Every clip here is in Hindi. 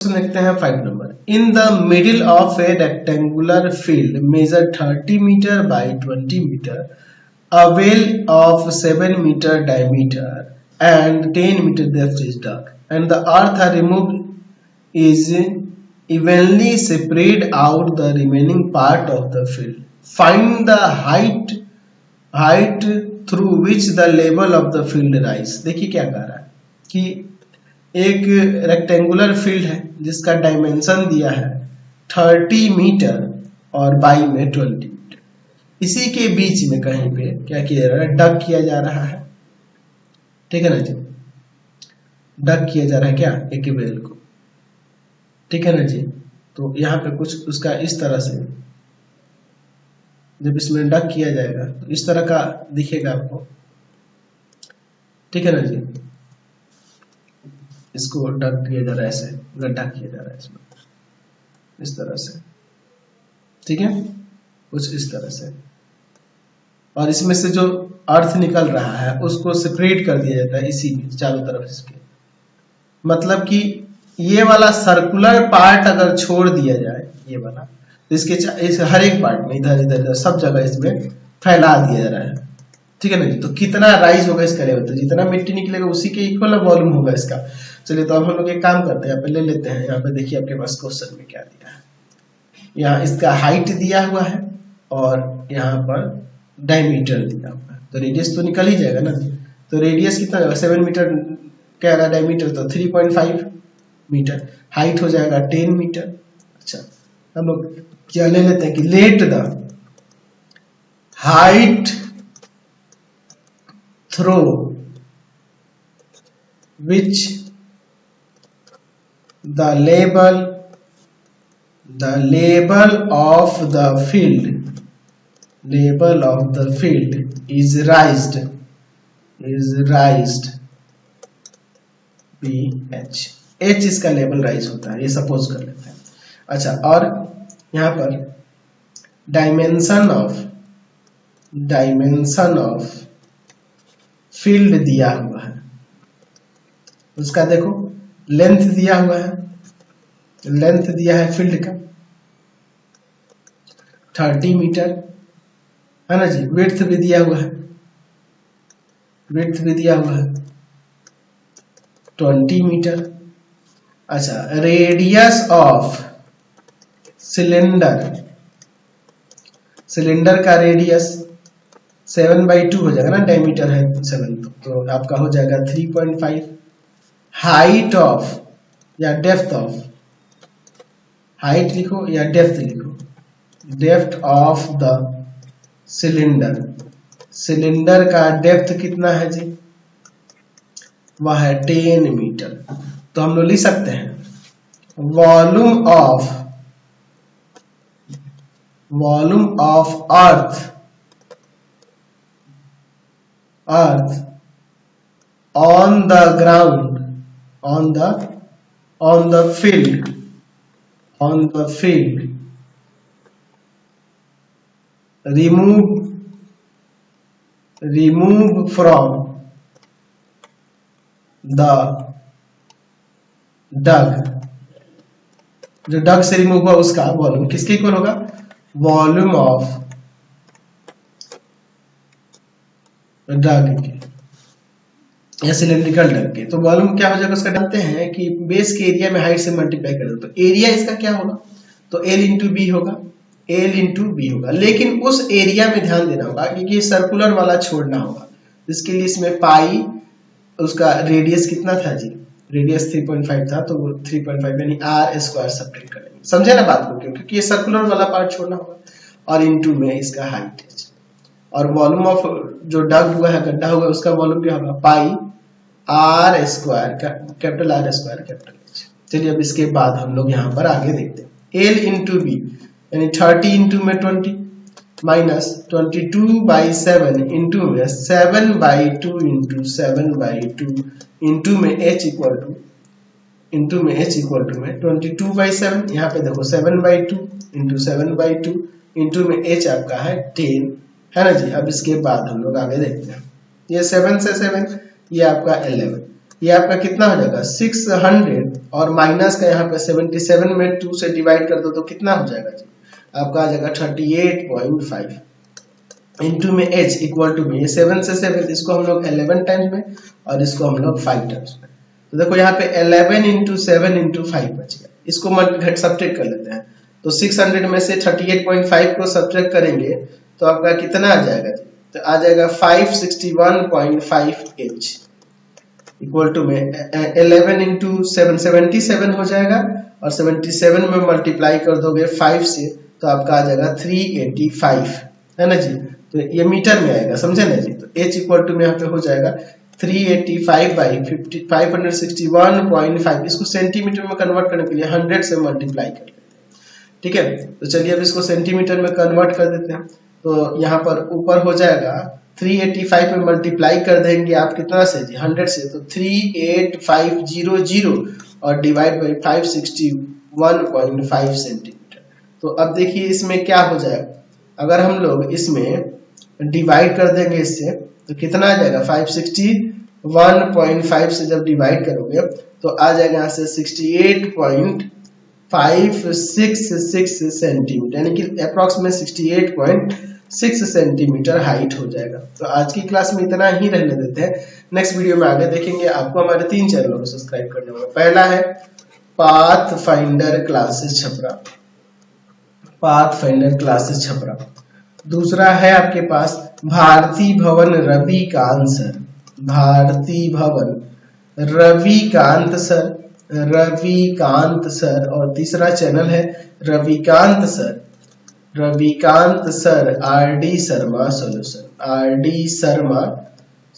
देखते हैं 5 number. In the middle of a rectangular field measure 30 metre by 20 metre, a well of 7 meter diameter and 10 meter depth is dug, and the earth are removed is evenly spread out the remaining part of the field. Find the height through which the level of the field rise. देखिए क्या कह रहा है कि एक रेक्टेंगुलर फील्ड है जिसका डायमेंशन दिया है 30 मीटर और बाई में 20 मीटर। इसी के बीच में कहीं पे क्या किया जा रहा है, डग किया जा रहा है। ठीक है ना जी, डग किया जा रहा है क्या, एक वेल को। ठीक है ना जी, तो यहाँ पे कुछ उसका इस तरह से जब इसमें डग किया जाएगा तो इस तरह का दिखेगा आपको। ठीक है ना जी, इसको डग किया जा रहा है, ऐसे गड्ढा किया जा रहा है इसमें इस तरह से। ठीक है, कुछ इस तरह से, और इसमें से जो अर्थ निकल रहा है उसको सेपरेट कर दिया जाता है इसी चारों तरफ इसके। मतलब कि ये वाला सर्कुलर पार्ट अगर छोड़ दिया जाए ये वाला, तो इसके इस हर एक पार्ट में इधर इधर सब जगह इसमें फैला दिया जा रहा है। ठीक है ना जी, तो कितना राइज होगा इसका लेवल, तो जितना मिट्टी निकलेगा उसी के इक्वल वॉल्यूम होगा इसका। चलिए तो अब हम लोग एक काम करते हैं, यहाँ पे ले लेते हैं। यहाँ पे देखिए आपके पास क्वेश्चन में क्या दिया है, यहाँ इसका हाइट दिया हुआ है और यहाँ पर डायमीटर दिया हुआ है, तो रेडियस तो निकल ही जाएगा ना। तो रेडियस कितना होगा, 7 मीटर कह रहा है, डायमीटर तो 3.5 मीटर, हाइट हो जाएगा 10 मीटर। अच्छा, हम लोग क्या ले लेते हैं कि let the height through which the label of the field is raised BH, H इसका लेवल राइज होता है, ये सपोज कर लेते हैं। अच्छा, और यहाँ पर डायमेंशन ऑफ फील्ड दिया हुआ है, उसका देखो लेंथ दिया हुआ है, लेंथ दिया है फील्ड का 30 मीटर है ना जी। विड्थ भी दिया हुआ है, विड्थ भी दिया हुआ है 20 मीटर। अच्छा, रेडियस ऑफ सिलेंडर का रेडियस 7/2 हो जाएगा ना, डायमीटर है 7, तो आपका हो जाएगा 3.5। हाइट ऑफ या डेप्थ ऑफ, हाइट लिखो या डेप्थ लिखो, डेप्थ ऑफ द सिलेंडर का डेप्थ कितना है जी, वह है 10 मीटर। तो हम लोग लिख सकते हैं volume of earth on the ground, on the field remove from the डग, जो डग से रिमूव हुआ उसका वॉल्यूम किसके इक्वल होगा, वॉल्यूम ऑफ डग के या सिलेंड्रिकल डग के। तो वॉल्यूम क्या हो जाएगा उसका, जानते हैं कि बेस के एरिया में हाइट से मल्टीप्लाई कर दो, तो एरिया इसका क्या होगा, तो L इंटू बी होगा, L इंटू बी होगा। लेकिन उस एरिया में ध्यान देना होगा क्योंकि ये सर्कुलर वाला छोड़ना होगा, इसके लिए इसमें पाई, उसका रेडियस कितना था जी, रेडियस 3.5 था, तो 3.5 यानी r² सब्ट्रैक्ट करेंगे। समझे ना बात को, क्योंकि ये सर्कुलर वाला पार्ट छोड़ना होगा, और इंटू में इसका हाइट है। और वॉल्यूम ऑफ जो डग हुआ है, गड्ढा हुआ है, उसका वॉल्यूम क्या होगा, पाई r², capital R² capital H। चलिए अब इसके बाद हम लोग यहाँ पर आगे देखते हैं। L इंटू बी यानी 30 इंटू में 20 माइनस 22/7 इंटू में 7/2 इंटू 7/2 इंटू में H इक्वल टू में 22/7। यहाँ पे देखो 7/2 इंटू 7/2 इंटू में H आपका है 10 है ना जी। अब इसके बाद हम लोग आगे देखते हैं, ये 7 से 7 ये आपका 11, ये आपका कितना हो जाएगा 600 और माइनस का यहाँ पे 77 में 2 से डिवाइड कर दो तो कितना हो जाएगा जी, आपका आ जाएगा 38.5 इंटू में h इक्वल टू में, ये 7 से 7 इसको हम लोग 11 टाइम्स में और इसको हम लोग 5 टाइम्स में, तो देखो यहाँ पे 11 इंटू 7 इंटू 5 बच गया, इसको सब्ट्रैक्ट कर लेते हैं। तो 600 में से 38.5 को सब्ट्रैक्ट करेंगे तो आपका कितना आ जाएगा जी, तो आ जाएगा 561.5h इक्वल टू में 11 इंटू 7 77 हो जाएगा और 77 में मल्टीप्लाई कर दोगे 5 से तो आपका आ जाएगा 385, है ना जी। तो ये मीटर में आएगा, समझे ना जी। तो h इक्वल टू में यहाँ पे हो जाएगा 385 बाई 561.5, इसको सेंटीमीटर में कन्वर्ट करने के लिए 100 से मल्टीप्लाई कर लेते हैं, ठीक है। तो चलिए अब इसको सेंटीमीटर में कन्वर्ट कर देते हैं। तो यहाँ पर ऊपर हो जाएगा 385 में मल्टीप्लाई कर देंगे आप कितना से जी, 100 से, तो 38500 और डिवाइड बाई 561.5 सेंटीमीटर। तो अब देखिए इसमें क्या हो जाएगा, अगर हम लोग इसमें डिवाइड कर देंगे इससे तो कितना आ जाएगा, 561.5 से जब डिवाइड करोगे तो आ जाएगा यहाँ से 68.566 सेंटीमीटर, यानी कि अप्रॉक्सीमेट 68.6 सेंटीमीटर हाइट हो जाएगा। तो आज की क्लास में इतना ही रहने देते हैं, नेक्स्ट वीडियो में आगे देखेंगे। आपको हमारे 3 चैनलों को सब्सक्राइब करना होगा। पहला है pathfinder classes Chhapra, pathfinder classes Chhapra. दूसरा है आपके पास भारती भवन रविकांत सर, भारती भवन रविकांत सर, रविकांत सर। और तीसरा चैनल है Ravikant sir, Ravikant sir RD Sharma solution, RD Sharma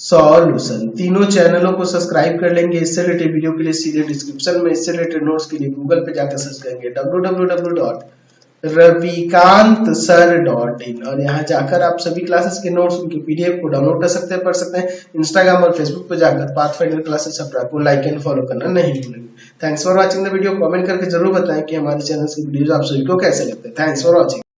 solution. तीनों चैनलों को सब्सक्राइब कर लेंगे। इससे रिलेटेड वीडियो के लिए सीधे डिस्क्रिप्शन में, इससे रिलेटेड नोट्स के लिए गूगल पे जाकर सर्च करेंगे www.ravikantsir.in और यहाँ जाकर आप सभी क्लासेस के नोट्स, उनके पीडीएफ को डाउनलोड कर सकते हैं, पढ़ सकते हैं। इंस्टाग्राम और फेसबुक पे जाकर पाथफाइंडर क्लासेस छपरा को लाइक एंड फॉलो करना नहीं भूलेंगे। Thanks for watching the video. Comment करके जरूर बताएं कि हमारे चैनल की वीडियोस आप सभी को कैसे लगते हैं। Thanks for watching.